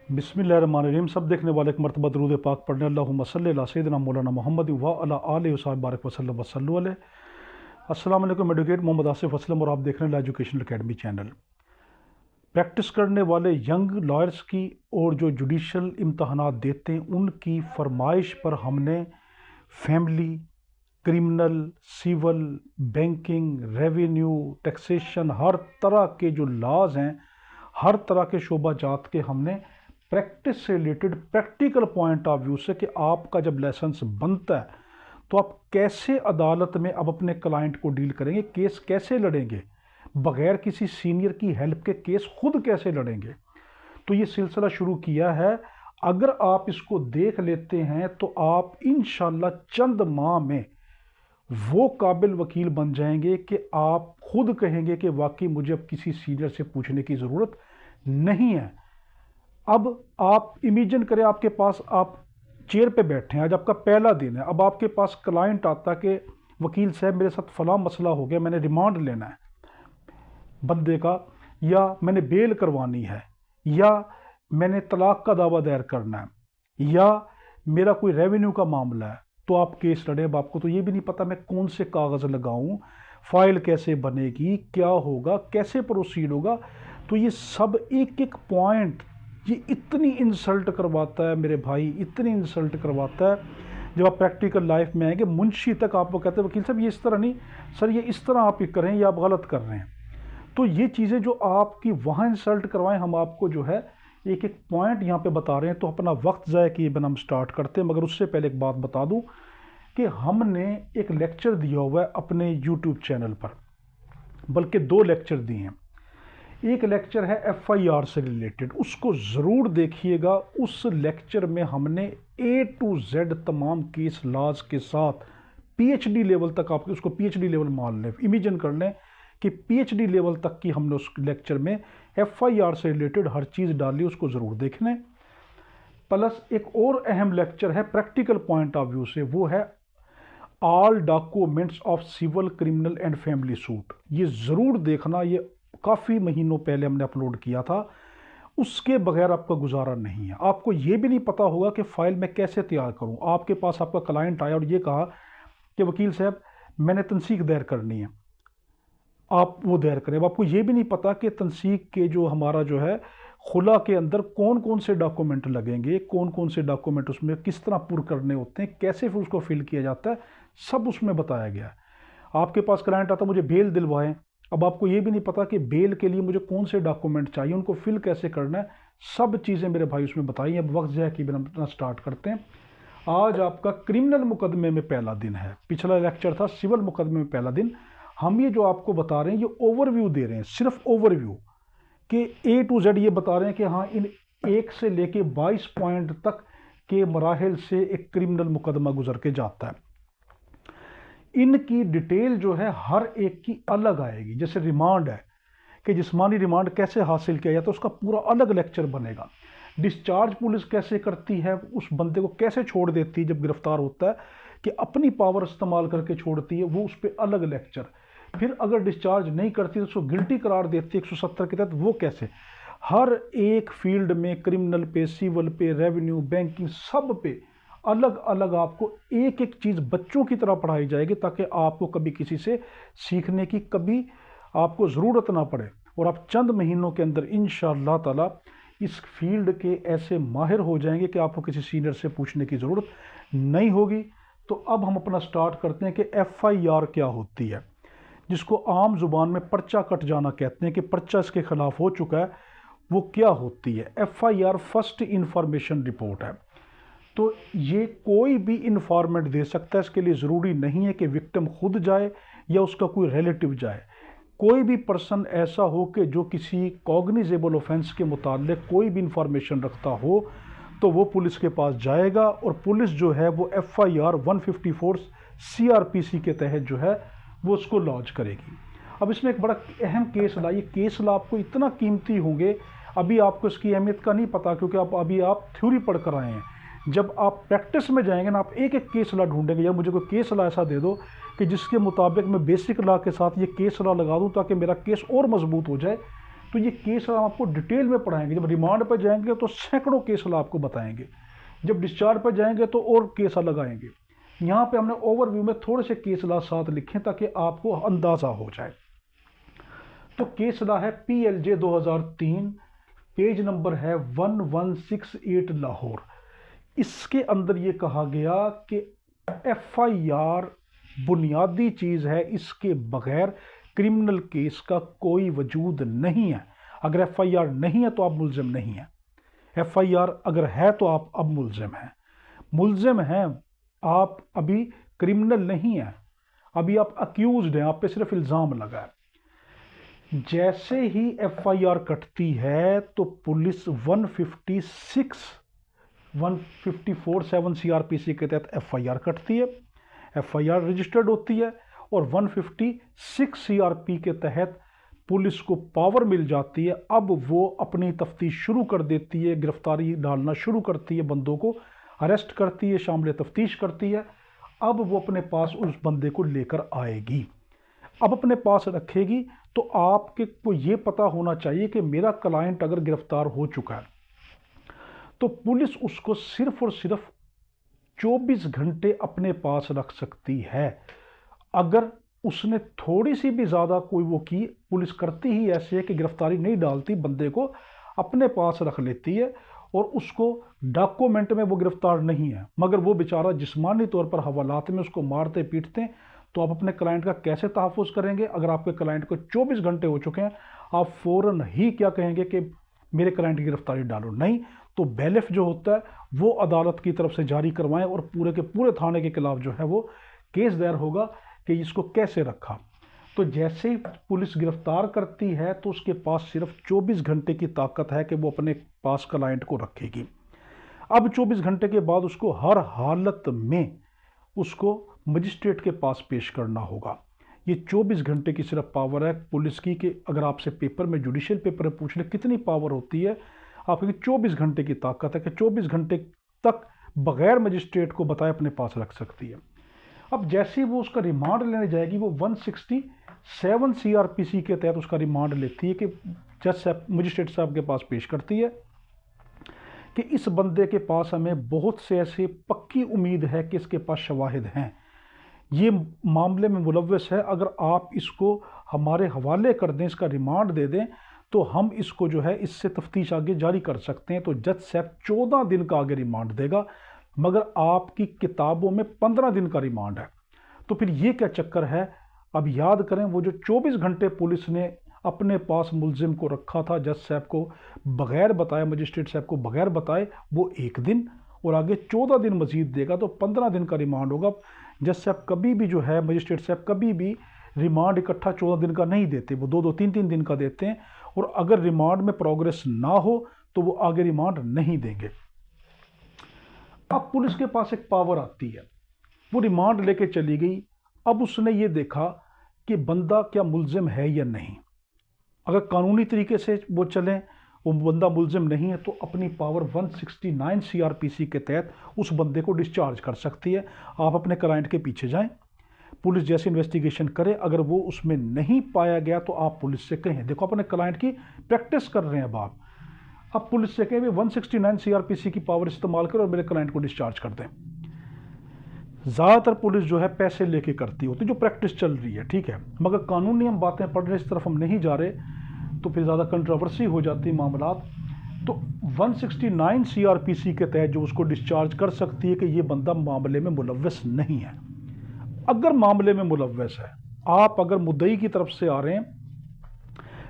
बिस्मिल्लाहिर्रहमानिर्रहीम। सब देखने वाले एक मरतबा दरूद पाक पढ़ने अल्लाहुम्मा सल्ली अला सय्यिदिना मौलाना मोहम्मद व अला आलिहि व सहाबिहि बारिक वसल्लम वसल्लु अलैहि। अस्सलाम वालेकुम। एडवोकेट मोहम्मद आसिफ असलम और आप देख रहे हैं एजुकेशनल अकेडमी चैनल। प्रैक्टिस करने वाले यंग लॉयर्स की और जो जुडिशल इम्तहानात देते हैं उनकी फरमाइश पर हमने family, criminal, civil, banking, revenue, taxation, हर तरह के जो लॉज हैं, हर तरह के शोबा जात के हमने प्रैक्टिस से related practical point of view से कि आपका जब लाइसेंस बनता है तो आप कैसे अदालत में अब अपने क्लाइंट को डील करेंगे, केस कैसे लड़ेंगे, बगैर किसी सीनियर की हेल्प के केस खुद कैसे लड़ेंगे। तो ये सिलसिला शुरू किया है। अगर आप इसको देख लेते हैं तो आप इंशाल्लाह चंद माह में वो काबिल वकील बन जाएंगे कि आप खुद कहेंगे कि वाकई मुझे अब किसी सीनियर से पूछने की ज़रूरत नहीं है। अब आप इमेजिन करें, आपके पास आप चेयर पे बैठे हैं, आज आपका पहला दिन है। अब आपके पास क्लाइंट आता कि वकील साहब मेरे साथ फला मसला हो गया, मैंने रिमांड लेना है बंदे का, या मैंने बेल करवानी है, या मैंने तलाक का दावा दायर करना है, या मेरा कोई रेवेन्यू का मामला है। तो आप केस लड़े। अब आपको तो ये भी नहीं पता मैं कौन से कागज़ लगाऊं, फाइल कैसे बनेगी, क्या होगा, कैसे प्रोसीड होगा। तो ये सब एक एक पॉइंट ये इतनी इंसल्ट करवाता है मेरे भाई, इतनी इंसल्ट करवाता है। जब आप प्रैक्टिकल लाइफ में आएंगे, मुंशी तक आपको कहते हैं वकील साहब ये इस तरह नहीं, सर ये इस तरह आप ये करें, या आप गलत कर रहे हैं। तो ये चीज़ें जो आपकी वहाँ इंसल्ट करवाएं, हम आपको जो है एक एक पॉइंट यहाँ पे बता रहे हैं। तो अपना वक्त ज़ाया किए बिना हम स्टार्ट करते हैं। मगर उससे पहले एक बात बता दूँ कि हमने एक लेक्चर दिया हुआ है अपने यूट्यूब चैनल पर, बल्कि 2 लेक्चर दिए हैं। एक लेक्चर है FIR से रिलेटेड, उसको ज़रूर देखिएगा। उस लेक्चर में हमने A to Z तमाम केस लॉज के साथ PhD लेवल तक, आप उसको PhD लेवल मान लें, इमेजिन कर लें कि PhD लेवल तक की हमने उस लेक्चर में FIR से रिलेटेड हर चीज़ डाली, उसको ज़रूर देखना है। प्लस एक और अहम लेक्चर है प्रैक्टिकल पॉइंट ऑफ व्यू से, वो है all documents of civil, criminal and family suit. ये ज़रूर देखना, ये काफ़ी महीनों पहले हमने अपलोड किया था। उसके बगैर आपका गुजारा नहीं है। आपको ये भी नहीं पता होगा कि फ़ाइल मैं कैसे तैयार करूं। आपके पास आपका क्लाइंट आया और ये कहा कि वकील साहब मैंने तनसीख दायर करनी है, आप वो दायर करें। अब आपको ये भी नहीं पता कि तनसीख के जो हमारा जो है खुला के अंदर कौन कौन से डॉक्यूमेंट लगेंगे, कौन कौन से डॉक्यूमेंट उसमें किस तरह पुर करने होते हैं, कैसे फिर उसको फिल किया जाता है, सब उसमें बताया गया है। आपके पास क्लाइंट आता मुझे बेल दिलवाएं, अब आपको ये भी नहीं पता कि बेल के लिए मुझे कौन से डॉक्यूमेंट चाहिए, उनको फिल कैसे करना है, सब चीज़ें मेरे भाई उसमें बताई हैं। अब वक्त ज़ाया किए बिना अपना स्टार्ट करते हैं। आज आपका क्रिमिनल मुकदमे में पहला दिन है, पिछला लेक्चर था सिविल मुकदमे में पहला दिन। हम ये जो आपको बता रहे हैं ये ओवरव्यू दे रहे हैं, सिर्फ ओवरव्यू कि A to Z ये बता रहे हैं कि हाँ इन 1 से लेके 22 पॉइंट तक के मराहिल से एक क्रिमिनल मुकदमा गुजर के जाता है। इनकी डिटेल जो है हर एक की अलग आएगी। जैसे रिमांड है कि जिस्मानी रिमांड कैसे हासिल किया जाता है, उसका पूरा अलग लेक्चर बनेगा। डिस्चार्ज पुलिस कैसे करती है, उस बंदे को कैसे छोड़ देती है जब गिरफ्तार होता है, कि अपनी पावर इस्तेमाल करके छोड़ती है, वो उस पर अलग लेक्चर। फिर अगर डिस्चार्ज नहीं करती तो उसको गिल्टी करार देती है 170 के तहत, वो कैसे। हर एक फील्ड में, क्रिमिनल पे, सिविल पे, रेवेन्यू, बैंकिंग, सब पे अलग अलग आपको एक एक चीज़ बच्चों की तरह पढ़ाई जाएगी, ताकि आपको कभी किसी से सीखने की कभी आपको ज़रूरत ना पड़े। और आप चंद महीनों के अंदर इंशाअल्लाह ताला इस फील्ड के ऐसे माहिर हो जाएंगे कि आपको किसी सीनियर से पूछने की ज़रूरत नहीं होगी। तो अब हम अपना स्टार्ट करते हैं कि FIR क्या होती है, जिसको आम जुबान में पर्चा कट जाना कहते हैं, कि पर्चा इसके खिलाफ हो चुका है। वो क्या होती है? FIR फर्स्ट इंफॉर्मेशन रिपोर्ट है। तो ये कोई भी इंफॉर्मेंट दे सकता है, इसके लिए ज़रूरी नहीं है कि विक्टिम खुद जाए या उसका कोई रिलेटिव जाए। कोई भी पर्सन ऐसा हो कि जो किसी कॉग्निजेबल ऑफेंस के मुताल्लिक कोई भी इंफॉर्मेशन रखता हो, तो वो पुलिस के पास जाएगा और पुलिस जो है वो FIR 154 CRPC के तहत जो है वो उसको लॉन्च करेगी। अब इसमें एक बड़ा अहम केस ला, ये केस ला आपको इतना कीमती होंगे, अभी आपको इसकी अहमियत का नहीं पता, क्योंकि आप थ्योरी पढ़ कर आए हैं। जब आप प्रैक्टिस में जाएंगे ना, आप एक एक केस ला ढूंढेंगे, यार मुझे कोई केस ला ऐसा दे दो कि जिसके मुताबिक मैं बेसिक लॉ के साथ ये केस लॉ लगा दूं, ताकि मेरा केस और मजबूत हो जाए। तो ये केस हम आपको डिटेल में पढ़ाएंगे। जब रिमांड पर जाएंगे तो सैकड़ों केस आपको बताएंगे, जब डिस्चार्ज पर जाएंगे तो और केस लगाएंगे। यहाँ पे हमने ओवरव्यू में थोड़े से केस ला साथ लिखे ताकि आपको अंदाज़ा हो जाए। तो केस ला है PLJ 2003, पेज नंबर है 1168 लाहौर। इसके अंदर ये कहा गया कि FIR बुनियादी चीज़ है, इसके बगैर क्रिमिनल केस का कोई वजूद नहीं है। अगर FIR नहीं है तो आप मुलजिम नहीं हैं, FIR अगर है तो आप अब मुलजिम हैं। मुलजिम हैं आप, अभी क्रिमिनल नहीं है, अभी आप अक्यूज्ड हैं, आप पे सिर्फ इल्ज़ाम लगा है। जैसे ही FIR कटती है तो पुलिस 154(7) CRPC के तहत FIR कटती है, FIR रजिस्टर्ड होती है और 156 CRP के तहत पुलिस को पावर मिल जाती है। अब वो अपनी तफ्तीश शुरू कर देती है, गिरफ्तारी डालना शुरू करती है, बंदों को अरेस्ट करती है, शामिल तफ्तीश करती है। अब वो अपने पास उस बंदे को लेकर आएगी, अब अपने पास रखेगी। तो आपके को ये पता होना चाहिए कि मेरा क्लाइंट अगर गिरफ्तार हो चुका है तो पुलिस उसको सिर्फ और सिर्फ 24 घंटे अपने पास रख सकती है। अगर उसने थोड़ी सी भी ज़्यादा कोई वो की, पुलिस करती ही ऐसे है कि गिरफ्तारी नहीं डालती, बंदे को अपने पास रख लेती है और उसको डॉक्यूमेंट में वो गिरफ्तार नहीं है, मगर वो बेचारा जिस्मानी तौर पर हवालात में उसको मारते पीटते हैं। तो आप अपने क्लाइंट का कैसे तहफ़्फ़ुज़ करेंगे? अगर आपके क्लाइंट को 24 घंटे हो चुके हैं, आप फ़ौरन ही क्या कहेंगे कि मेरे क्लाइंट की गिरफ्तारी डालो? नहीं, तो बैलेफ जो होता है वो अदालत की तरफ से जारी करवाएं और पूरे के पूरे थाने के खिलाफ जो है वो केस दायर होगा कि इसको कैसे रखा। तो जैसे ही पुलिस गिरफ्तार करती है तो उसके पास सिर्फ 24 घंटे की ताकत है कि वो अपने पास क्लाइंट को रखेगी। अब 24 घंटे के बाद उसको हर हालत में उसको मजिस्ट्रेट के पास पेश करना होगा। ये 24 घंटे की सिर्फ पावर है पुलिस की कि अगर आपसे पेपर में जुडिशियल पेपर में पूछ ले कितनी पावर होती है, आपकी 24 घंटे की ताकत है कि 24 घंटे तक बगैर मजिस्ट्रेट को बताए अपने पास रख सकती है। अब जैसे ही वो उसका रिमांड लेने जाएगी, वो 167 CRPC के तहत उसका रिमांड लेती है कि जज साहब मजिस्ट्रेट साहब के पास पेश करती है कि इस बंदे के पास हमें बहुत से ऐसे पक्की उम्मीद है कि इसके पास शवाहिद हैं, ये मामले में मुलव्वस है, अगर आप इसको हमारे हवाले कर दें, इसका रिमांड दे दें तो हम इसको जो है इससे तफ्तीश आगे जारी कर सकते हैं। तो जज साहब 14 दिन का आगे रिमांड देगा, मगर आपकी किताबों में 15 दिन का रिमांड है। तो फिर ये क्या चक्कर है? अब याद करें, वो जो 24 घंटे पुलिस ने अपने पास मुलजिम को रखा था, जज साहब को बगैर बताए, मजिस्ट्रेट साहब को बगैर बताए, वो 1 दिन और आगे 14 दिन मजीद देगा, तो 15 दिन का रिमांड होगा। जज साहब कभी भी जो है, मजिस्ट्रेट साहब कभी भी रिमांड इकट्ठा 14 दिन का नहीं देते, वो 2-2, 3-3 दिन का देते हैं। और अगर रिमांड में प्रोग्रेस ना हो तो वो आगे रिमांड नहीं देंगे। अब पुलिस के पास एक पावर आती है, वो रिमांड लेके चली गई। अब उसने ये देखा कि बंदा क्या मुलजिम है या नहीं। अगर कानूनी तरीके से वो चलें, वो बंदा मुलजिम नहीं है, तो अपनी पावर 169 CRPC के तहत उस बंदे को डिस्चार्ज कर सकती है। आप अपने क्लाइंट के पीछे जाएं, पुलिस जैसे इन्वेस्टिगेशन करे, अगर वो उसमें नहीं पाया गया तो आप पुलिस से कहें, देखो अपने क्लाइंट की प्रैक्टिस कर रहे हैं अब पुलिस से कहें 169 CRPC की पावर इस्तेमाल करो और मेरे क्लाइंट को डिस्चार्ज कर दें। ज़्यादातर पुलिस जो है पैसे लेके करती होती, जो प्रैक्टिस चल रही है, ठीक है, मगर कानूनी हम बातें पढ़ रहे, इस तरफ हम नहीं जा रहे, तो फिर ज़्यादा कंट्रोवर्सी हो जाती है मामलात। तो 169 CRPC के तहत जो उसको डिस्चार्ज कर सकती है कि ये बंदा मामले में मुलव्वस नहीं है। अगर मामले में मुलव्वस है, आप अगर मुद्दई की तरफ से आ रहे हैं,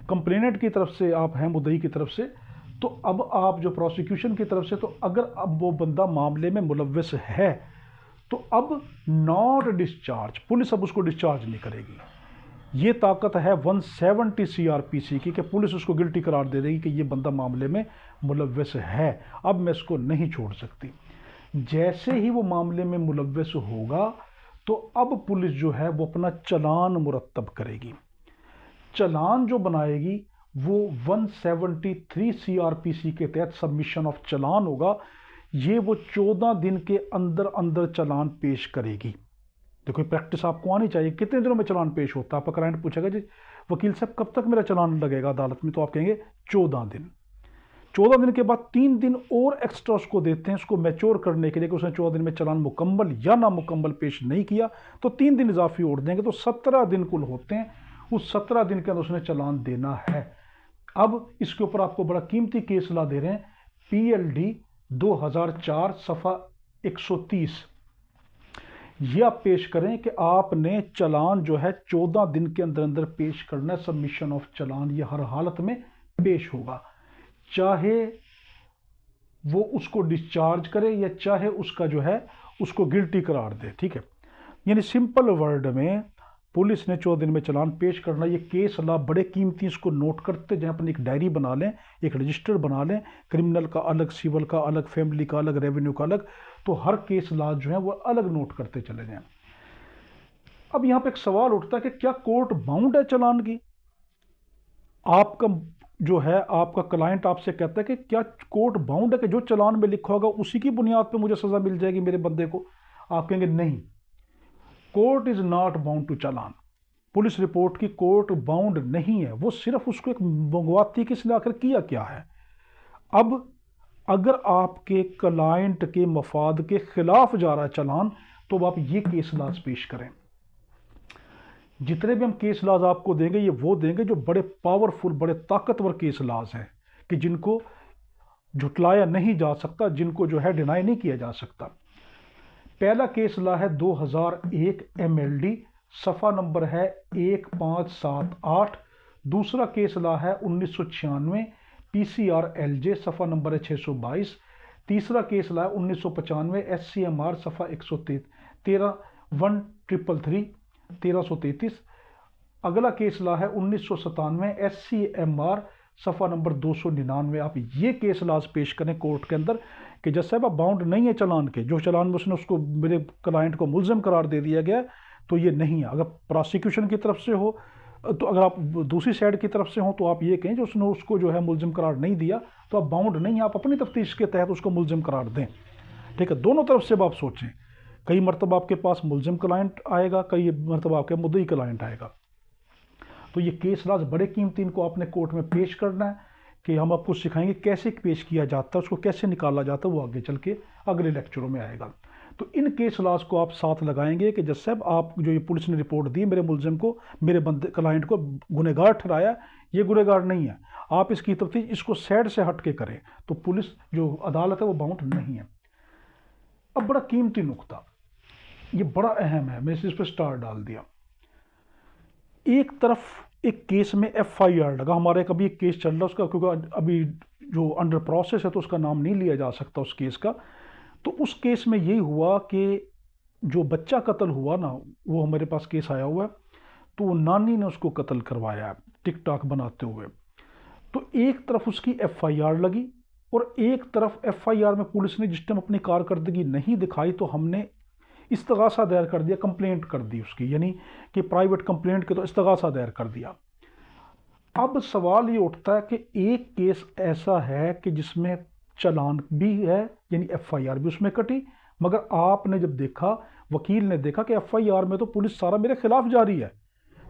कंप्लेनेंट की तरफ से आप हैं, मुद्दई की तरफ से, तो अब आप जो प्रोसिक्यूशन की तरफ से, तो अगर अब वो बंदा मामले में मुलव्वस है तो अब नॉट डिस्चार्ज, पुलिस अब उसको डिस्चार्ज नहीं करेगी। ये ताकत है 170 CRPC की कि पुलिस उसको गिल्टी करार दे देगी कि ये बंदा मामले में मुलव्वस है, अब मैं इसको नहीं छोड़ सकती। जैसे ही वो मामले में मुलव्वस होगा तो अब पुलिस जो है वो अपना चालान मुरतब करेगी। चालान जो बनाएगी वो 173 CRPC के तहत सबमिशन ऑफ चालान होगा। ये वो 14 दिन के अंदर अंदर चालान पेश करेगी। देखो प्रैक्टिस आपको आनी चाहिए। कितने दिनों में चालान पेश होता है? आपका क्लाइंट पूछेगा जी वकील साहब कब तक मेरा चालान लगेगा अदालत में, तो आप कहेंगे 14 दिन। 14 दिन के बाद 3 दिन और एक्स्ट्रा उसको देते हैं, उसको मैच्योर करने के लिए कि उसने 14 दिन में चालान मुकम्मल या ना मुकम्मल पेश नहीं किया, तो 3 दिन इजाफी और देंगे, तो 17 दिन कुल होते हैं। उस 17 दिन के अंदर उसने चालान देना है। अब इसके ऊपर आपको बड़ा कीमती केस ला दे रहे हैं, PLD 2004 सफ़ा 130। ये आप पेश करें कि आपने चालान जो है 14 दिन के अंदर अंदर पेश करना है। सबमिशन ऑफ चालान ये हर हालत में पेश होगा, चाहे वो उसको डिस्चार्ज करे या चाहे उसका जो है उसको गिल्टी करार दे। ठीक है, यानी सिंपल वर्ड में पुलिस ने 14 दिन में चालान पेश करना। ये केस ला बड़े कीमती, इसको नोट करते जाएं, अपनी एक डायरी बना लें, एक रजिस्टर बना लें, क्रिमिनल का अलग, सिविल का अलग, फैमिली का अलग, रेवेन्यू का अलग, तो हर केस ला जो है वो अलग नोट करते चले जाएं। अब यहाँ पे एक सवाल उठता है कि क्या कोर्ट बाउंड है चालान की? आपका जो है आपका क्लाइंट आपसे कहता है कि क्या कोर्ट बाउंड है कि जो चालान में लिखा होगा उसी की बुनियाद पे मुझे सजा मिल जाएगी मेरे बंदे को? आप कहेंगे नहीं, court is not bound to challan. Police report की कोर्ट बाउंड नहीं है, वो सिर्फ उसको एक मंगवाती कि इसने आखिर किया क्या है। अब अगर आपके क्लाइंट के मफाद के खिलाफ जा रहा है चालान, तो आप ये केस लाज पेश करें। जितने भी हम केस लाज आपको देंगे ये वो देंगे जो बड़े पावरफुल, बड़े ताकतवर केस लाज हैं कि जिनको झुटलाया नहीं जा सकता, जिनको जो है डिनाई नहीं किया जा सकता। पहला केस ला है 2001 MLD, सफ़ा नंबर है 1578। दूसरा केस ला है 1996 PCR LJ, सफ़ा नंबर है 622। तीसरा केस ला है 1995 SCMR, सफ़ा 113 1333। अगला केस ला है 1997 SCMR, सफ़ा नंबर 299। आप ये केस लाज पेश करें कोर्ट के अंदर कि जज साहब आप बाउंड नहीं है चालान के, जो चालान में उसने उसको मेरे क्लाइंट को मुल्ज़िम करार दे दिया गया तो ये नहीं है। अगर प्रोसिक्यूशन की तरफ से हो, तो अगर आप दूसरी साइड की तरफ से हो तो आप ये कहें जो उसने उसको जो है मुल्ज़िम करार नहीं दिया तो आप बाउंड नहीं, आप अपनी तफ्तीश के तहत उसको मुल्ज़िम करार दें। ठीक है, दोनों तरफ से आप सोचें। कई मरतबा आपके पास मुल्ज़िम क्लाइंट आएगा, कई मरतबा आपके मुद्दई क्लाइंट आएगा। तो ये केस लाज बड़े कीमती, इनको आपने कोर्ट में पेश करना है कि हम आपको सिखाएंगे कैसे पेश किया जाता है, उसको कैसे निकाला जाता है, वो आगे चल के अगले लेक्चरों में आएगा। तो इन केस लाज को आप साथ लगाएंगे कि जज साहब आप जो ये पुलिस ने रिपोर्ट दी मेरे मुल्ज़िम को, मेरे बंदे क्लाइंट को गुनहगार ठहराया, ये गुनहगार नहीं है, आप इसकी तफ्तीश इसको साइड से हट के करें, तो पुलिस जो अदालत है वो बाउंड नहीं है। अब बड़ा कीमती नुकता, ये बड़ा अहम है, मैंने इस पर स्टार डाल दिया। एक तरफ एक केस में FIR लगा, हमारे कभी एक केस चल रहा है उसका, क्योंकि अभी जो अंडर प्रोसेस है तो उसका नाम नहीं लिया जा सकता उस केस का। तो उस केस में यही हुआ कि जो बच्चा कत्ल हुआ ना, वो हमारे पास केस आया हुआ है, तो वो नानी ने उसको कत्ल करवाया टिकटॉक बनाते हुए। तो एक तरफ उसकी FIR लगी और एक तरफ FIR में पुलिस ने जिस टाइम अपनी कारकर्दगी नहीं दिखाई तो हमने इस्तगासा दायर कर दिया, कंप्लेंट कर दी उसकी, यानी कि प्राइवेट कंप्लेंट के तो इस्तगासा दायर कर दिया। अब सवाल ये उठता है कि एक केस ऐसा है कि जिसमें चालान भी है, यानी FIR भी उसमें कटी, मगर आपने जब देखा, वकील ने देखा कि FIR में तो पुलिस सारा मेरे खिलाफ जारी है,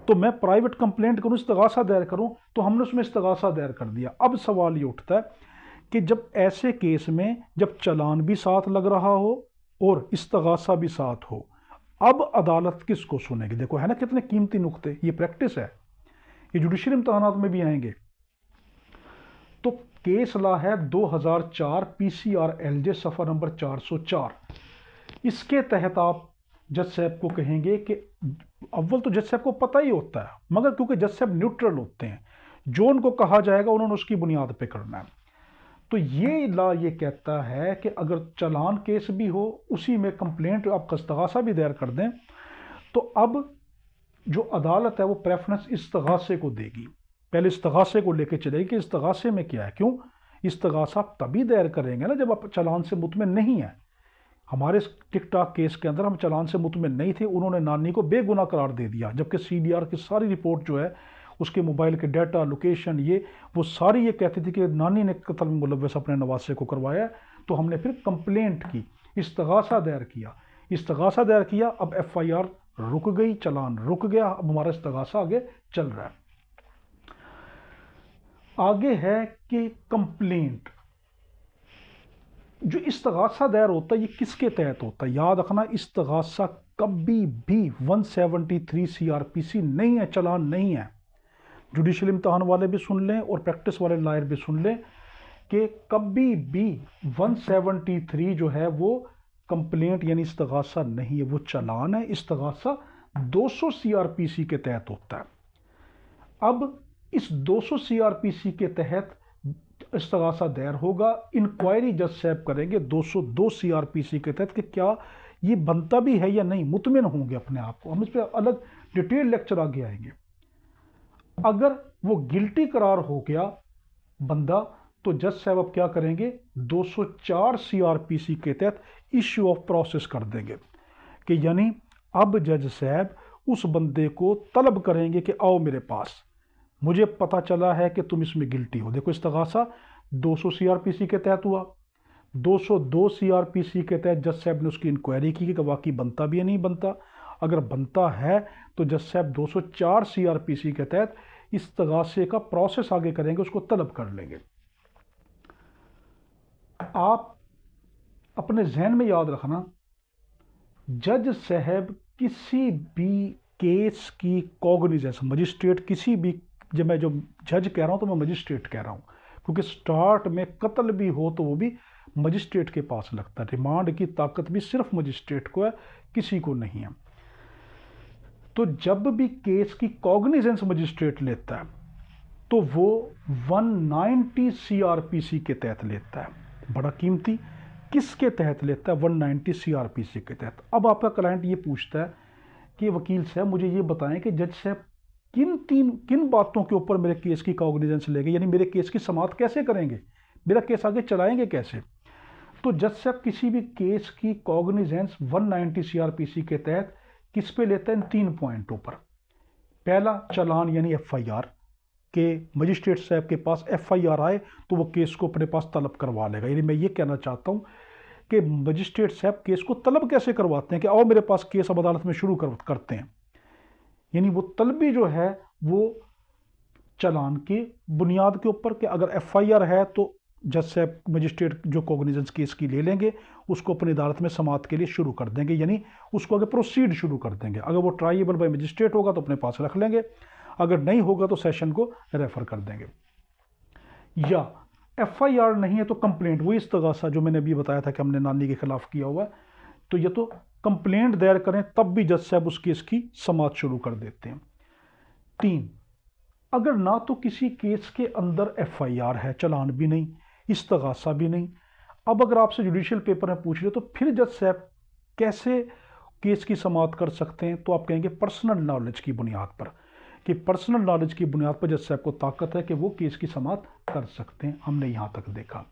तो मैं प्राइवेट कंप्लेंट करूं, इस्तगासा दायर करूं, तो हमने उसमें इस्तगासा दायर कर दिया। अब सवाल ये उठता है कि जब ऐसे केस में जब चालान भी साथ लग रहा हो और इस्तगासा भी साथ हो, अब अदालत किसको सुनेगी? देखो है ना कितने कीमती नुक्ते, ये प्रैक्टिस है, ये जुडिशियल इम्तहानात में भी आएंगे। तो केस ला है 2004 PCR LJ, सफ़ा नंबर 404। इसके तहत आप जज साहब को कहेंगे कि अव्वल तो जज साहब को पता ही होता है, मगर क्योंकि जज साहब न्यूट्रल होते हैं, जो उनको कहा जाएगा उन्होंने उसकी बुनियाद पे करना है। तो ये ला ये कहता है कि अगर चालान केस भी हो, उसी में कंप्लेंट आप इस्तगासा भी दायर कर दें, तो अब जो अदालत है वो प्रेफरेंस इस्तगासे को देगी, पहले इस्तगासे को लेके चलेगी कि इस्तगासे में क्या है। क्यों? इस्तगासा आप तभी दायर करेंगे ना जब आप चालान से मुतमिन नहीं है। हमारे टिकटॉक केस के अंदर हम चालान से मुतमिन नहीं थे, उन्होंने नानी को बेगुनाह करार दे दिया, जबकि CDR की सारी रिपोर्ट जो है, उसके मोबाइल के डाटा, लोकेशन, ये वो सारी ये कहती थी कि नानी ने कत्ल में मुलव्वस अपने नवासे को करवाया। तो हमने फिर कंप्लेंट की, इस्तगासा दायर किया, अब FIR रुक गई, चालान रुक गया, अब हमारा इस्तगासा आगे चल रहा है। आगे है कि कंप्लेंट, जो इस्तगासा दायर होता है ये किसके तहत होता है? याद रखना, इस्तगासा कभी भी 173 CRPC नहीं है, चालान नहीं है। जुडिशल इम्तहान वाले भी सुन लें और प्रैक्टिस वाले लायर भी सुन लें कि कभी भी 173 जो है वो कंप्लेंट यानी इस्तगासा नहीं है, वो चालान है। इस्तगासा 200 CRPC के तहत होता है। अब इस 200 CRPC के तहत इस्तगासा दायर होगा, इंक्वायरी जज साहब करेंगे 202 CRPC के तहत कि क्या ये बनता भी है या नहीं, मुतमिन होंगे अपने आप को। हम इस पर अलग डिटेल लेक्चर आगे आएंगे। अगर वो गिल्टी करार हो गया बंदा तो जज साहब अब क्या करेंगे, 204 CRPC के तहत इश्यू ऑफ प्रोसेस कर देंगे कि यानी अब जज साहब उस बंदे को तलब करेंगे कि आओ मेरे पास, मुझे पता चला है कि तुम इसमें गिल्टी हो। देखो इस्तगासा 200 CRPC के तहत हुआ, 202 CRPC के तहत जज साहब ने उसकी इंक्वायरी की कि वाकई बनता भी या नहीं बनता। अगर बनता है तो जज साहब 204 CRPC के तहत इस्तगासे का प्रोसेस आगे करेंगे, उसको तलब कर लेंगे। आप अपने जहन में याद रखना, जज साहब किसी भी केस की कॉग्निजेंस, मजिस्ट्रेट किसी भी, जब मैं जो जज कह रहा हूं तो मैं मजिस्ट्रेट कह रहा हूं, क्योंकि स्टार्ट में कत्ल भी हो तो वो भी मजिस्ट्रेट के पास लगता है। रिमांड की ताकत भी सिर्फ मजिस्ट्रेट को है, किसी को नहीं है। तो जब भी केस की कॉग्निजेंस मजिस्ट्रेट लेता है तो वो 190 CRPC के तहत लेता है। बड़ा कीमती, किसके तहत लेता है? 190 CRPC के तहत। अब आपका क्लाइंट ये पूछता है कि वकील साहब मुझे ये बताएं कि जज साहब किन बातों के ऊपर मेरे केस की कॉग्निजेंस लेंगे, यानी मेरे केस की समाअत कैसे करेंगे, मेरा केस आगे चलाएंगे कैसे? तो जज साहब किसी भी केस की कॉग्निजेंस 190 CRPC के तहत किस पे लेता है? इन 3 पॉइंटों पर। पहला, चालान यानी FIR के मजिस्ट्रेट साहब के पास FIR आए तो वो केस को अपने पास तलब करवा लेगा। यानी मैं ये कहना चाहता हूँ कि मजिस्ट्रेट साहब केस को तलब कैसे करवाते हैं कि आओ मेरे पास केस अब अदालत में शुरू करते हैं। यानी वो तलबी जो है वो चालान की बुनियाद के ऊपर कि अगर FIR है तो जज साहब मजिस्ट्रेट जो कॉग्निजेंस केस की ले लेंगे, उसको अपनी अदालत में समाअत के लिए शुरू कर देंगे, यानी उसको आगे प्रोसीड शुरू कर देंगे। अगर वो ट्राइएबल बाय मजिस्ट्रेट होगा तो अपने पास रख लेंगे, अगर नहीं होगा तो सेशन को रेफर कर देंगे। या FIR नहीं है तो कंप्लेंट, वही इस्तगासा जो मैंने अभी बताया था कि हमने नानी के खिलाफ किया हुआ है, तो ये तो कंप्लेंट दायर करें तब भी जज साहब उस केस की समाअत शुरू कर देते हैं। 3, अगर ना तो किसी केस के अंदर FIR है, चालान भी नहीं, इस्तगासा भी नहीं, अब अगर आपसे जुडिशियल पेपर में पूछ ले तो फिर जज साहब कैसे केस की समाअत कर सकते हैं? तो आप कहेंगे पर्सनल नॉलेज की बुनियाद पर, कि पर्सनल नॉलेज की बुनियाद पर जज साहब को ताकत है कि वो केस की समाअत कर सकते हैं। हमने यहाँ तक देखा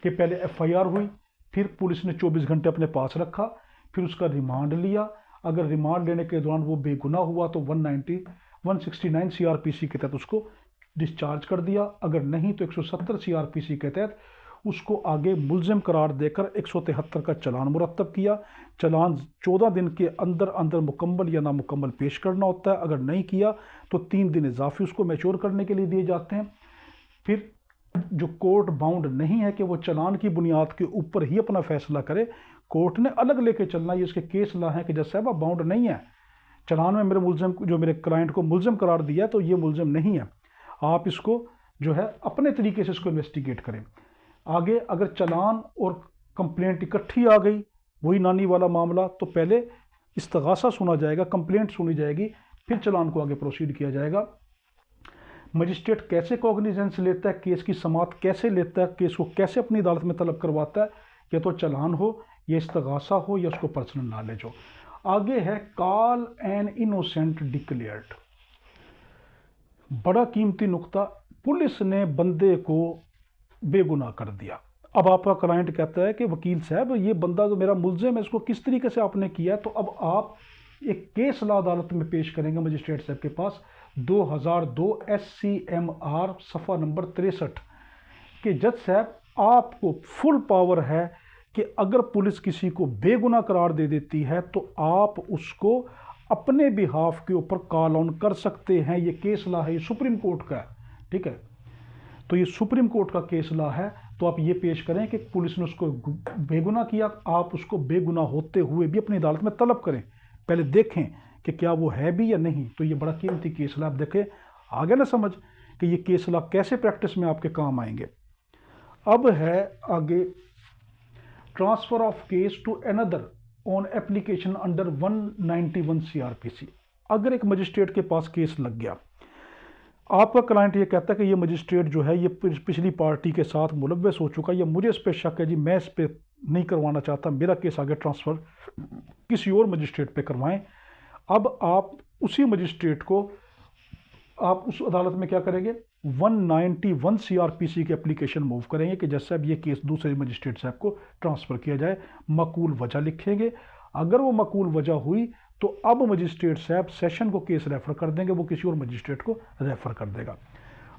कि पहले FIR हुई, फिर पुलिस ने 24 घंटे अपने पास रखा, फिर उसका रिमांड लिया। अगर रिमांड लेने के दौरान वो बेगुनाह हुआ तो 169 CRPC के तहत उसको डिस्चार्ज कर दिया, अगर नहीं तो 170 CRPC के तहत उसको आगे मुल्जिम करार देकर 173 का चालान मुरत्तब किया। चालान 14 दिन के अंदर अंदर मुकम्मल या नामुकम्मल पेश करना होता है, अगर नहीं किया तो 3 दिन इजाफी उसको मैच्योर करने के लिए दिए जाते हैं। फिर जो कोर्ट बाउंड नहीं है कि वो चालान की बुनियाद के ऊपर ही अपना फैसला करे, कोर्ट ने अलग लेके चलना, ये उसके केस ला है कि जज साहब आप बाउंड नहीं है, चालान में मेरे मुल्जिम जो मेरे क्लाइंट को मुल्जिम करार दिया तो ये मुल्जिम नहीं है, आप इसको जो है अपने तरीके से इसको इन्वेस्टिगेट करें। आगे अगर चालान और कंप्लेंट इकट्ठी आ गई, वही नानी वाला मामला, तो पहले इस्तगासा सुना जाएगा, कंप्लेंट सुनी जाएगी, फिर चालान को आगे प्रोसीड किया जाएगा। मजिस्ट्रेट कैसे कॉग्निजेंस लेता है, केस की समाअत कैसे लेता है, केस को कैसे अपनी अदालत में तलब करवाता है, या तो चालान हो या इस्तगासा हो या उसको पर्सनल नॉलेज हो। आगे है कॉल एन इनोसेंट डिक्लेयर्ड, बड़ा कीमती नुक्ता। पुलिस ने बंदे को बेगुनाह कर दिया। अब आपका क्लाइंट कहता है कि वकील साहब ये बंदा तो मेरा मुल्जिम है, इसको किस तरीके से आपने किया? तो अब आप एक केस ला अदालत में पेश करेंगे मजिस्ट्रेट साहब के पास, 2002 SCMR सफ़ा नंबर 63 कि जज साहब आपको फुल पावर है कि अगर पुलिस किसी को बेगुनाह करार दे देती है तो आप उसको अपने बिहाफ के ऊपर कॉल ऑन कर सकते हैं। ये केस लॉ है, ये सुप्रीम कोर्ट का है, ठीक है। तो ये सुप्रीम कोर्ट का केस लॉ है। तो आप ये पेश करें कि पुलिस ने उसको बेगुनाह किया, आप उसको बेगुनाह होते हुए भी अपनी अदालत में तलब करें, पहले देखें कि क्या वो है भी या नहीं। तो ये बड़ा कीमती केस लॉ, आप देखें आगे ना समझ कि ये केस लॉ कैसे प्रैक्टिस में आपके काम आएंगे। अब है आगे transfer of case to another on application under 191 CRPC। अगर एक मजिस्ट्रेट के पास केस लग गया, आपका क्लाइंट ये कहता है कि ये मजिस्ट्रेट जो है ये पिछली पार्टी के साथ मुलव्वस हो चुका है, या मुझे इस पर शक है जी, मैं इस पर नहीं करवाना चाहता, मेरा केस आगे ट्रांसफ़र किसी और मजिस्ट्रेट पे करवाएं। अब आप उसी मजिस्ट्रेट को आप उस अदालत में क्या करेंगे, 191 CRPC की एप्लीकेशन मूव करेंगे कि जैसे अब ये केस दूसरे मजिस्ट्रेट साहब को ट्रांसफ़र किया जाए। मकूल वजह लिखेंगे, अगर वो मकूल वजह हुई तो अब मजिस्ट्रेट साहब सेशन को केस रेफ़र कर देंगे, वो किसी और मजिस्ट्रेट को रेफ़र कर देगा।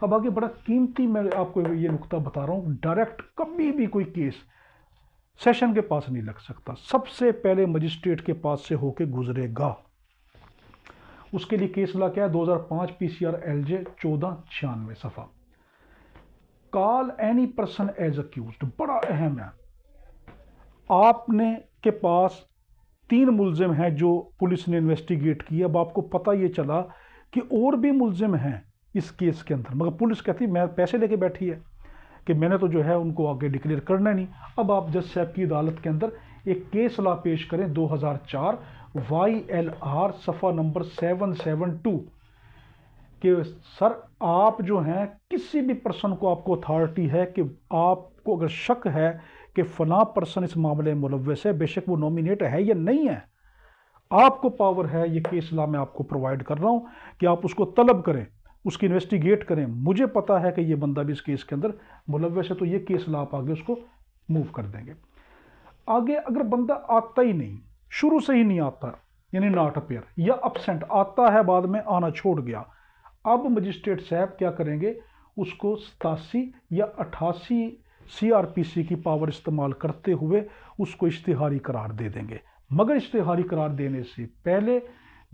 अब आगे बड़ा कीमती मैं आपको ये नुकता बता रहा हूँ, डायरेक्ट कभी भी कोई केस सेशन के पास नहीं लग सकता, सबसे पहले मजिस्ट्रेट के पास से होके गुजरेगा। उसके लिए केस लॉ क्या है, 2005 PCR LJ 1496 सफ़ा। Call any person as accused, बड़ा अहम है। आपने के पास 3 मुलजिम हैं जो पुलिस ने इन्वेस्टिगेट किया। अब आपको पता ये चला कि और भी मुलजिम हैं इस केस के अंदर, मगर पुलिस कहती मैं पैसे लेके बैठी है कि मैंने तो जो है उनको आगे डिक्लेयर करना नहीं। अब आप जज साहब की अदालत के अंदर एक केस लॉ पेश करें 2004 YLR सफ़ा नंबर 772 कि सर आप जो हैं किसी भी पर्सन को, आपको अथॉरिटी है कि आपको अगर शक है कि फलां पर्सन इस मामले में मुलव्वस है, बेशक वो नॉमिनेट है या नहीं है, आपको पावर है, ये केस लॉ मैं आपको प्रोवाइड कर रहा हूँ कि आप उसको तलब करें, उसकी इन्वेस्टिगेट करें। मुझे पता है कि ये बंदा भी इस केस के अंदर मुलव्वस है, तो ये केस लॉ आप आगे उसको मूव कर देंगे। आगे अगर बंदा आता ही नहीं, शुरू से ही नहीं आता, यानी नॉट अपेयर या अपसेंट, आता है बाद में आना छोड़ गया, अब मजिस्ट्रेट साहब क्या करेंगे, उसको 87 या 88 CRPC की पावर इस्तेमाल करते हुए उसको इश्तिहारी करार दे देंगे। मगर इश्तिहारी करार देने से पहले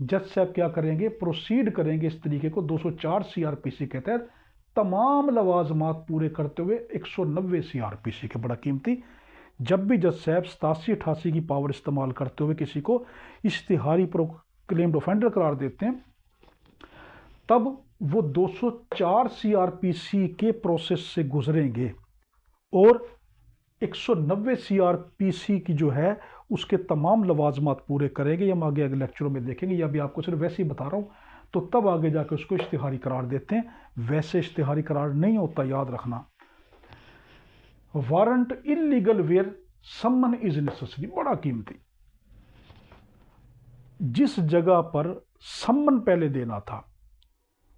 जज साहब क्या करेंगे, प्रोसीड करेंगे इस तरीके को 204 CRPC के तहत तमाम लवाजमात पूरे करते हुए 190 CRPC के, बड़ा कीमती। जब भी जज साहब 87-88 की पावर इस्तेमाल करते हुए किसी को इश्तिहारी प्रोक्लेम्ड ऑफेंडर करार देते हैं, तब वो 204 CRPC के प्रोसेस से गुजरेंगे और 190 CRPC की जो है उसके तमाम लवाजमात पूरे करेंगे। हम आगे अगले लेक्चरों में देखेंगे, या अभी आपको सिर्फ वैसे ही बता रहा हूँ। तो तब आगे जाकर उसको इश्तिहारी करार देते हैं, वैसे इश्तिहारी करार नहीं होता, याद रखना। Warrant illegal where summon is necessary, बड़ा कीमती। जिस जगह पर सम्मन पहले देना था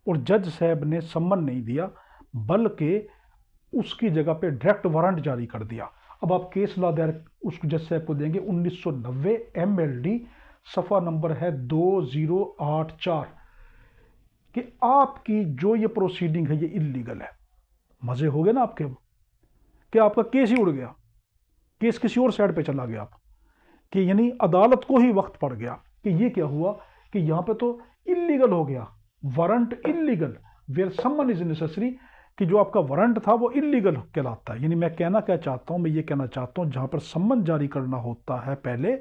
और जज साहब ने सम्मन नहीं दिया, बल्कि उसकी जगह पे डायरेक्ट वारंट जारी कर दिया। अब आप केस लॉ उस जज साहब को देंगे 1990 MLD सफ़ा नंबर है 2084 कि आपकी जो ये प्रोसीडिंग है ये इलीगल है। मजे हो गए ना आपके, कि आपका केस ही उड़ गया, केस किसी और साइड पे चला गया, कि यानी अदालत को ही वक्त पड़ गया कि ये क्या हुआ कि यहाँ पे तो इलीगल हो गया, warrant illegal where summon is necessary, कि जो आपका वारंट था वो इलीगल कहलाता है। यानी मैं कहना क्या चाहता हूँ, मैं ये कहना चाहता हूँ जहाँ पर सम्मन जारी करना होता है पहले,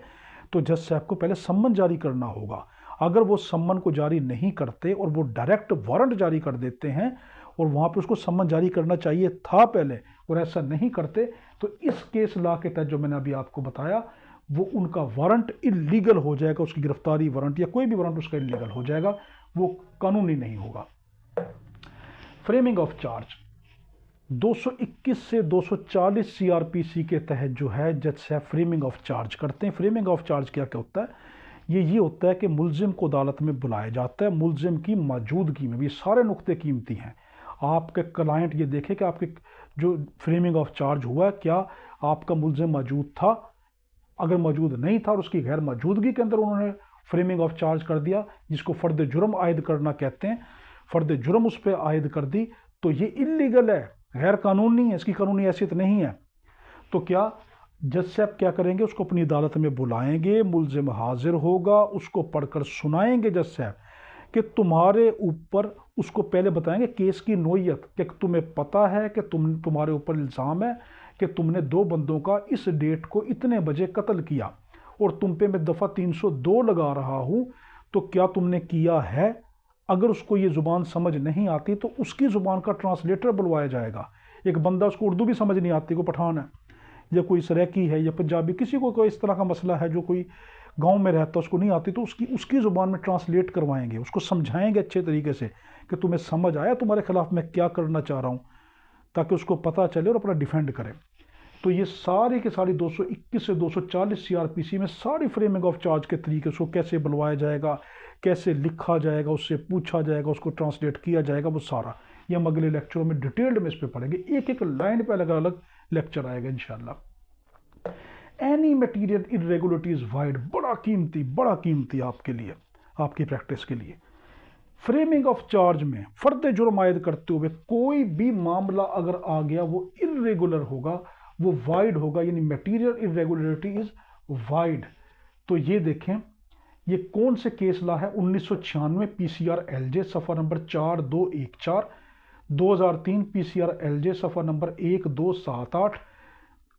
तो जज साहब को पहले सम्मन जारी करना होगा। अगर वो सम्मन को जारी नहीं करते और वो डायरेक्ट वारंट जारी कर देते हैं, और वहाँ पे उसको सम्मन जारी करना चाहिए था पहले, और ऐसा नहीं करते, तो इस केस लॉ के तहत जो मैंने अभी आपको बताया वो उनका वारंट इलीगल हो जाएगा, उसकी गिरफ्तारी वारंट या कोई भी वारंट उसका इलीगल हो जाएगा, वो कानूनी नहीं होगा। फ्रेमिंग ऑफ चार्ज 221 से 240 CRPC के तहत जो है जज साहब फ्रेमिंग ऑफ चार्ज करते हैं। फ्रेमिंग ऑफ चार्ज क्या क्या होता है, ये होता है कि मुलजिम को अदालत में बुलाया जाता है, मुलजिम की मौजूदगी में भी। सारे नुक्ते कीमती हैं। आपके क्लाइंट ये देखे कि आपके जो फ्रेमिंग ऑफ चार्ज हुआ, क्या आपका मुलजिम मौजूद था, अगर मौजूद नहीं था और उसकी गैर मौजूदगी के अंदर उन्होंने फ्रेमिंग ऑफ चार्ज कर दिया, जिसको फ़र्द जुर्म आयद करना कहते हैं, फ़र्द जुर्म उस पर आयद कर दी, तो ये इलीगल है, गैर कानूनी है, इसकी कानूनी हैसियत नहीं है। तो क्या जज साहब क्या करेंगे, उसको अपनी अदालत में बुलाएंगे, मुलजिम हाजिर होगा, उसको पढ़कर सुनाएंगे जज साहब कि तुम्हारे ऊपर, उसको पहले बताएंगे केस की नोयत कि तुम्हें पता है कि तुम्हारे ऊपर इल्ज़ाम है कि तुमने 2 बंदों का इस डेट को इतने बजे कत्ल किया और तुम पे मैं दफ़ा 302 लगा रहा हूँ, तो क्या तुमने किया है। अगर उसको ये ज़ुबान समझ नहीं आती तो उसकी ज़ुबान का ट्रांसलेटर बुलवाया जाएगा। एक बंदा, उसको उर्दू भी समझ नहीं आती, कोई पठान है या कोई सराइकी है या पंजाबी, किसी को कोई इस तरह का मसला है जो कोई गांव में रहता है उसको नहीं आती, तो उसकी ज़ुबान में ट्रांसलेट करवाएंगे, उसको समझाएंगे अच्छे तरीके से कि तुम्हें समझ आया तुम्हारे खिलाफ मैं क्या करना चाह रहा हूँ, ताकि उसको पता चले और अपना डिफेंड करे। तो ये सारी के सारी 221 से 240 CRPC में सारी फ्रेमिंग ऑफ चार्ज के तरीके, उसको कैसे बुलवाया जाएगा, कैसे लिखा जाएगा, उससे पूछा जाएगा, उसको ट्रांसलेट किया जाएगा, वो सारा ये हम अगले लेक्चरों में डिटेल्ड में इस पर पढ़ेंगे। एक एक लाइन पे अलग अलग लेक्चर आएगा इंशाल्लाह। Any material irregularity is wide, बड़ा कीमती आपके लिए, आपकी प्रैक्टिस के लिए। फ्रेमिंग ऑफ चार्ज में फर्द जुर्म आयद करते हुए कोई भी मामला अगर आ गया वो इरेगुलर होगा, वो वाइड होगा, यानी मटीरियल इरेगुलरिटी इज वाइड। तो ये देखें, ये कौन से केस ला है, 1996 PCR LJ सफ़ा नंबर 4214, 2003 PCR LJ सफ़ा नंबर 1278,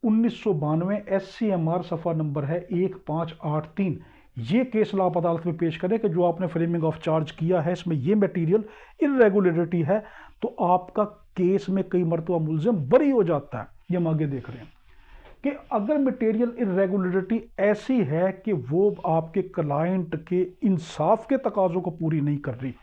1992 SCMR सफ़ा नंबर है 1583। ये केस ला आप अदालत में पेश करें कि जो आपने फ्रेमिंग ऑफ चार्ज किया है इसमें ये मटीरियल इरेगुलरिटी है, तो आपका केस में कई मरतबा मुलजिम बरी हो जाता है। ये हम आगे देख रहे हैं कि अगर मटेरियल इरेगुलरिटी ऐसी है कि वो आपके क्लाइंट के इंसाफ के तकाज़ों को पूरी नहीं कर रही,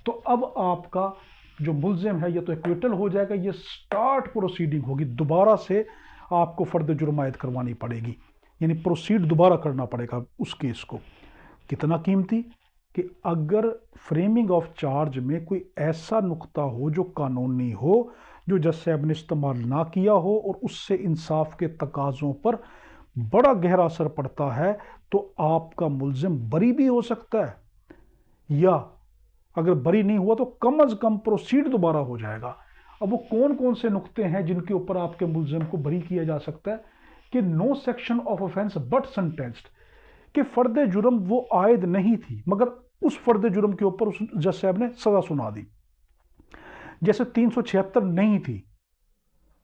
तो अब आपका जो मुलजिम है या तो एक्विटल हो जाएगा, ये स्टार्ट प्रोसीडिंग होगी, दोबारा से आपको फर्द जुर्म आयद करवानी पड़ेगी, यानी प्रोसीड दोबारा करना पड़ेगा उस केस को। कितना कीमती कि अगर फ्रेमिंग ऑफ चार्ज में कोई ऐसा नुक्ता हो जो कानूनी हो, जो जज साहब ने इस्तेमाल ना किया हो और उससे इंसाफ के तकाज़ों पर बड़ा गहरा असर पड़ता है, तो आपका मुलजिम बरी भी हो सकता है, या अगर बरी नहीं हुआ तो कम अज़ कम प्रोसीड दोबारा हो जाएगा। अब वो कौन कौन से नुक्ते हैं जिनके ऊपर आपके मुलजिम को बरी किया जा सकता है कि no section of offence but sentenced, कि फ़र्द जुर्म वो आयद नहीं थी मगर उस फ़र्द जुर्म के ऊपर उस जज साहब ने सज़ा सुना दी। जैसे 376 नहीं थी,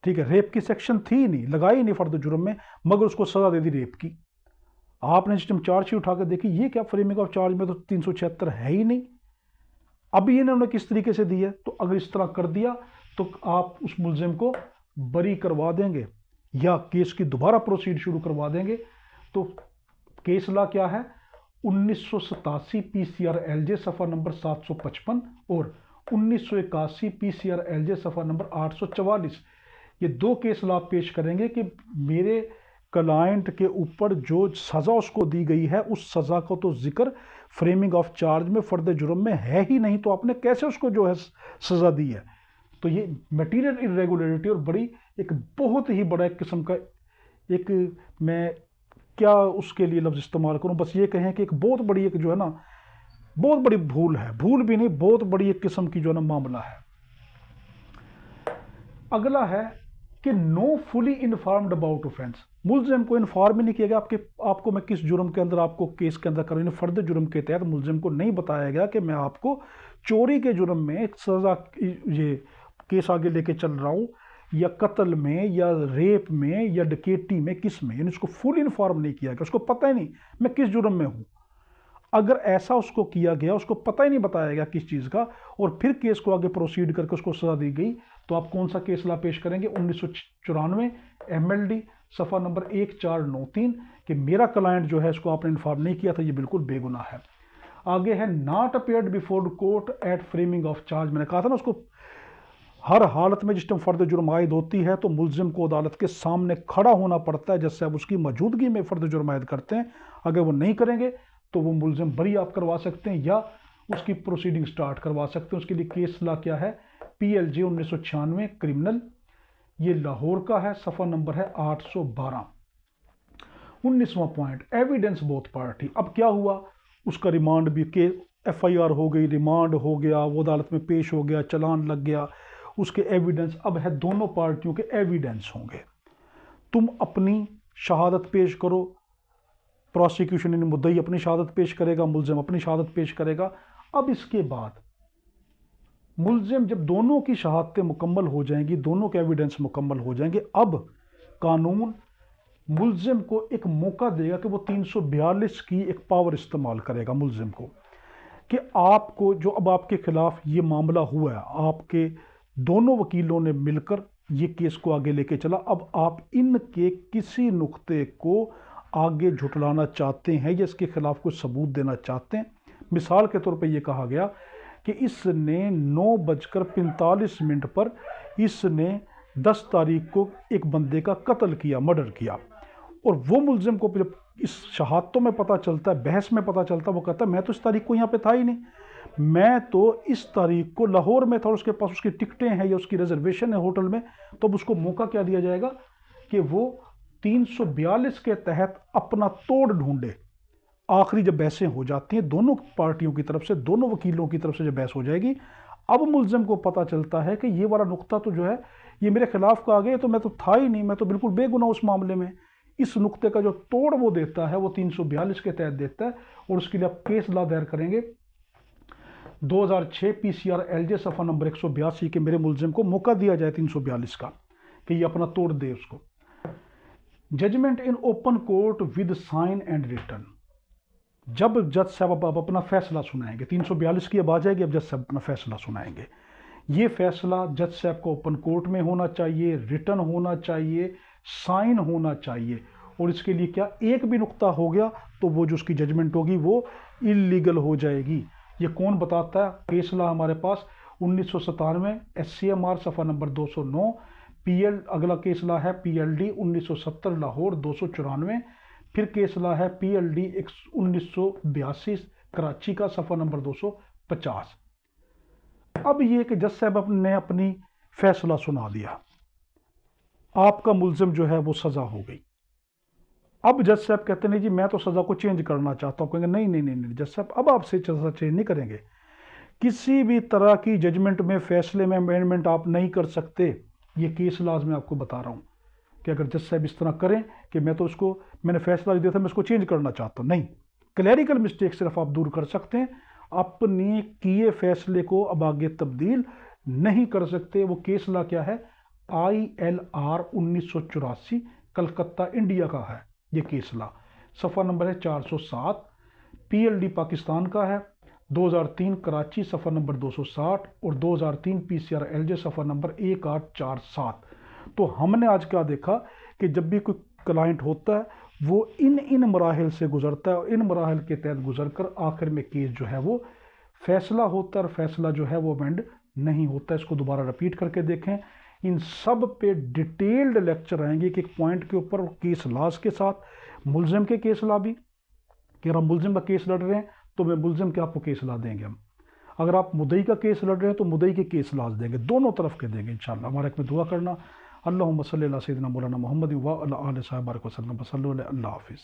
ठीक है, रेप की सेक्शन थी नहीं, लगाई नहीं फ़र्द जुर्म में, मगर उसको सज़ा दे दी रेप की। आपने सिस्टम चार्जशीट उठाकर देखी, ये क्या फ्रेमिंग ऑफ चार्ज में तो 376 है ही नहीं, अब ये इन्होंने किस तरीके से दी है। तो अगर इस तरह कर दिया तो आप उस मुलजिम को बरी करवा देंगे या केस की दोबारा प्रोसीड शुरू करवा देंगे। तो केस ला क्या है, 1987 PCR LJ सफ़ा नंबर 755 और 1981 PCR LJ सफ़ा नंबर 844, ये 2 केस ला पेश करेंगे कि मेरे क्लाइंट के ऊपर जो सज़ा उसको दी गई है उस सज़ा को तो जिक्र फ्रेमिंग ऑफ चार्ज में फ़र्द जुर्म में है ही नहीं, तो आपने कैसे उसको जो है सज़ा दी है। तो ये मटीरियल इरेगुलरिटी और बड़ी एक बहुत ही बड़ा एक किस्म का, एक मैं क्या उसके लिए लफ्ज़ इस्तेमाल करूं, बस ये कहें कि एक बहुत बड़ी एक जो है ना, बहुत बड़ी भूल है, भूल भी नहीं, बहुत बड़ी एक किस्म की जो है ना मामला है। अगला है कि no fully informed about offence, मुलजिम को इन्फॉर्म ही नहीं किया गया आपको मैं किस जुर्म के अंदर आपको केस के अंदर कर रही हूँ। फर्द जुर्म के तहत मुलजिम को नहीं बताया गया कि मैं आपको चोरी के जुर्म में एक सज़ा, ये केस आगे लेके चल रहा हूँ, या कत्ल में या रेप में या डकैती में, किस में, यानी उसको फुल इन्फॉर्म नहीं किया गया, उसको पता ही नहीं मैं किस जुर्म में हूँ। अगर ऐसा उसको किया गया, उसको पता ही नहीं बताया गया किस चीज़ का, और फिर केस को आगे प्रोसीड करके उसको सज़ा दी गई, तो आप कौन सा केस ला पेश करेंगे, 1994 MLD सफ़ा नंबर 1493 कि मेरा क्लाइंट जो है इसको आपने इन्फॉर्म नहीं किया था, ये बिल्कुल बेगुनाह है। आगे है not appeared before court at framing of charge, मैंने कहा था ना उसको हर हालत में जिस टाइम फ़र्द जुर्म आयद होती है तो मुलजिम को अदालत के सामने खड़ा होना पड़ता है, जैसे अब उसकी मौजूदगी में फ़र्द जुर्म आयद करते हैं। अगर वो नहीं करेंगे तो वो मुलजिम बरी आप करवा सकते हैं या उसकी प्रोसीडिंग स्टार्ट करवा सकते हैं। उसके लिए केस ला क्या है, PLJ 1996 क्रिमिनल, ये लाहौर का है, सफ़ा नंबर है 812। 19वां पॉइंट, एविडेंस बोथ पार्टी। अब क्या हुआ, उसका रिमांड भी के FIR हो गई, रिमांड हो गया, वो अदालत में पेश हो गया, चलान लग गया, उसके एविडेंस अब है, दोनों पार्टियों के एविडेंस होंगे। तुम अपनी शहादत पेश करो, प्रोसिक्यूशन यानी मुद्दई अपनी शहादत पेश करेगा, मुलजिम अपनी शहादत पेश करेगा। अब इसके बाद मुलजिम जब दोनों की शहादतें मुकम्मल हो जाएंगी, दोनों के एविडेंस मुकम्मल हो जाएंगे, अब कानून मुलजिम को एक मौका देगा कि वो 342 की एक पावर इस्तेमाल करेगा मुलजिम को, कि आपको जो अब आपके खिलाफ ये मामला हुआ है, आपके दोनों वकीलों ने मिलकर ये केस को आगे लेके चला, अब आप इनके किसी नुक्ते को आगे झुटलाना चाहते हैं या इसके खिलाफ कुछ सबूत देना चाहते हैं। मिसाल के तौर पे ये कहा गया कि इसने 9:45 पर इसने 10 तारीख को एक बंदे का कत्ल किया, मर्डर किया, और वो मुलजिम को जब इस शहादतों में पता चलता है, बहस में पता चलता है, वो कहता है मैं तो इस तारीख को यहाँ पे था ही नहीं, मैं तो इस तारीख को लाहौर में था, उसके पास उसकी टिकटें हैं या उसकी रिजर्वेशन है होटल में, तो अब उसको मौका क्या दिया जाएगा कि वो 342 के तहत अपना तोड़ ढूंढे। आखिरी जब बहसें हो जाती हैं दोनों पार्टियों की तरफ से, दोनों वकीलों की तरफ से जब बहस हो जाएगी, अब मुलजिम को पता चलता है कि ये वाला नुक्ता तो जो है ये मेरे खिलाफ का आ गया, तो मैं तो था ही नहीं, मैं तो बिल्कुल बेगुनाह उस मामले में। इस नुक्ते का जो तोड़ वो देता है वो 342 के तहत देता है, और उसके लिए आप केस ला दायर करेंगे 2006 PCR LJ सफ़ा नंबर 182 के मेरे मुलजिम को मौका दिया जाए 342 का कि ये अपना तोड़ दे उसको। Judgment in open court with sign and return. जब जज साहब अब अपना फैसला सुनाएंगे, 342 की अब आ जाएगी, अब जज साहब अपना फैसला सुनाएंगे, ये फैसला जज साहब को ओपन कोर्ट में होना चाहिए, रिटर्न होना चाहिए, साइन होना चाहिए, और इसके लिए क्या एक भी नुक्ता हो गया तो वो जो उसकी जजमेंट होगी वो इलीगल हो जाएगी। ये कौन बताता है? फैसला हमारे पास 1997 SCMR सफ़ा नंबर 209, PL अगला केसला है PLD 1970 लाहौर 294, फिर केसला है PLD 1982 कराची का सफ़ा नंबर 250। अब ये कि जज साहब ने अपनी फैसला सुना दिया, आपका मुलजिम जो है वो सज़ा हो गई। अब जज साहब कहते नहीं जी मैं तो सज़ा को चेंज करना चाहता हूँ, कहेंगे नहीं नहीं नहीं नहीं जज साहब अब आपसे सज़ा चेंज नहीं करेंगे, किसी भी तरह की जजमेंट में फैसले में अमेंडमेंट आप नहीं कर सकते। ये केस लाज में आपको बता रहा हूँ कि अगर जज साहब इस तरह करें कि मैं तो उसको मैंने फैसला दिया था मैं इसको चेंज करना चाहता हूँ, नहीं, क्लैरिकल मिस्टेक सिर्फ आप दूर कर सकते हैं, अपने किए फैसले को अब आगे तब्दील नहीं कर सकते। वो केस ला क्या है? ILR 1984 कलकत्ता इंडिया का है ये केस ला, सफ़ा नंबर है 407, PLD पाकिस्तान का है, 2003 कराची सफ़ा नंबर 260 और 2003 PCR LJ सफ़ा नंबर 1847। तो हमने आज क्या देखा कि जब भी कोई क्लाइंट होता है वो इन मराहिल से गुजरता है, और इन मराहिल के तहत गुजर कर आखिर में केस जो है वो फैसला होता है, और फैसला जो है वो अमेंड नहीं होता। इसको दोबारा रिपीट करके देखें, इन सब पे डिटेल्ड लेक्चर आएंगे कि एक पॉइंट के ऊपर केस लाज के साथ मुलजिम के केस ला भी, कि अगर हम मुलजिम का केस लड़ रहे हैं तो मैं मुलजिम के आपको केस ला देंगे हम, अगर आप मुद्दई का केस लड़ रहे हैं तो मुद्दई के केस लाज देंगे, दोनों तरफ के देंगे इंशाअल्लाह। हमारे में दुआ करना, अल्लाहुम्मा सल्ली अला सय्यिदिना मौलाना मुहम्मद व अला आलिहि व सल्लम। अल्लाह हाफिज़।